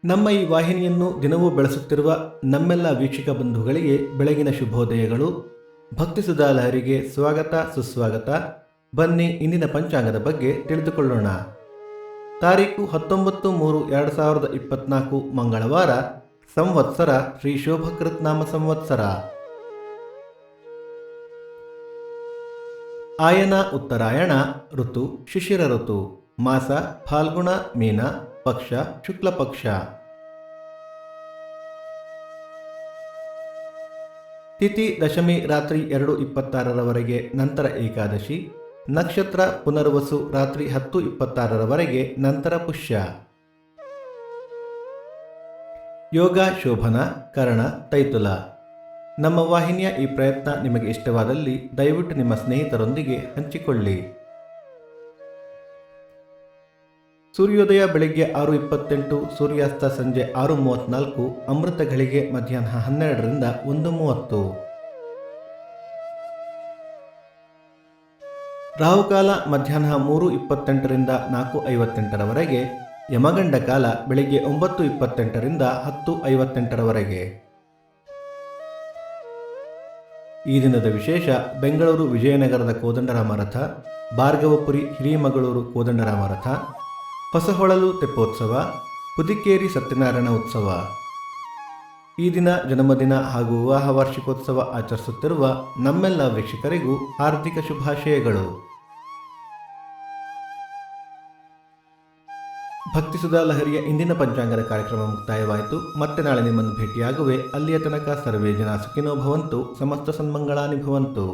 ನಮ್ಮ ಈ ವಾಹಿನಿಯನ್ನು ದಿನವೂ ಬೆಳೆಸುತ್ತಿರುವ ನಮ್ಮೆಲ್ಲ ವೀಕ್ಷಕ ಬಂಧುಗಳಿಗೆ ಬೆಳಗಿನ ಶುಭೋದಯಗಳು. ಭಕ್ತಿ ಸುಧಾ ಲಹರಿಗೆ ಸ್ವಾಗತ ಸುಸ್ವಾಗತ. ಬನ್ನಿ ಇಂದಿನ ಪಂಚಾಂಗದ ಬಗ್ಗೆ ತಿಳಿದುಕೊಳ್ಳೋಣ. ತಾರೀಕು 19/3/2024 ಮಂಗಳವಾರ. ಸಂವತ್ಸರ ಶ್ರೀ ಶೋಭಕೃತ್ ನಾಮ ಸಂವತ್ಸರ. ಆಯನ ಉತ್ತರಾಯಣ. ಋತು ಶಿಶಿರ ಋತು. ಮಾಸ ಫಾಲ್ಗುಣ ಮೀನ. ಪಕ್ಷ ಶುಕ್ಲ ಪಕ್ಷ. ತಿಥಿ ದಶಮಿ ರಾತ್ರಿ 2:26 ನಂತರ ಏಕಾದಶಿ. ನಕ್ಷತ್ರ ಪುನರ್ವಸು ರಾತ್ರಿ 10:26 ನಂತರ ಪುಷ್ಯ. ಯೋಗ ಶೋಭನ ಕರ್ಣ ತೈತುಲ. ನಮ್ಮ ವಾಹಿನಿಯ ಈ ಪ್ರಯತ್ನ ನಿಮಗೆ ಇಷ್ಟವಾದಲ್ಲಿ ದಯವಿಟ್ಟು ನಿಮ್ಮ ಸ್ನೇಹಿತರೊಂದಿಗೆ ಹಂಚಿಕೊಳ್ಳಿ. ಸೂರ್ಯೋದಯ ಬೆಳಗ್ಗೆ 6:28, ಸೂರ್ಯಾಸ್ತ ಸಂಜೆ 6:34, ಅಮೃತ ಘಳಿಗೆ ಮಧ್ಯಾಹ್ನ 12ರಿಂದ 1:30. ರಾಹುಕಾಲ ಮಧ್ಯಾಹ್ನ 3:28ರಿಂದ 4:58, ಯಮಗಂಡ ಕಾಲ ಬೆಳಗ್ಗೆ 9:28ರಿಂದ 10:58. ಈ ದಿನದ ವಿಶೇಷ: ಬೆಂಗಳೂರು ವಿಜಯನಗರದ ಕೋದಂಡರಾಮ ರಥ, ಭಾರ್ಗವಪುರಿ ಹಿರಿಮಗಳೂರು ಕೋದಂಡರಾಮ ರಥ, ಹೊಸಹೊಳಲು ತೆಪ್ಪೋತ್ಸವ, ಪುದಿಕೇರಿ ಸತ್ಯನಾರಾಯಣ ಉತ್ಸವ. ಈ ದಿನ ಜನ್ಮದಿನ ಹಾಗೂ ವಿವಾಹ ವಾರ್ಷಿಕೋತ್ಸವ ಆಚರಿಸುತ್ತಿರುವ ನಮ್ಮೆಲ್ಲ ವೀಕ್ಷಕರಿಗೂ ಹಾರ್ದಿಕ ಶುಭಾಶಯಗಳು. ಭಕ್ತಿ ಸುಧಾ ಲಹರಿಯ ಇಂದಿನ ಪಂಚಾಂಗದ ಕಾರ್ಯಕ್ರಮ ಮುಕ್ತಾಯವಾಯಿತು. ಮತ್ತೆ ನಾಳೆ ನಿಮ್ಮನ್ನು ಭೇಟಿಯಾಗುವೆ. ಅಲ್ಲಿಯ ತನಕ ಸರ್ವೇ ಜನ ಸುಖಿನೋ ಭವಂತು. ಸಮಸ್ತ ಸನ್ಮಂಗಳಾನಿ ಭವಂತು.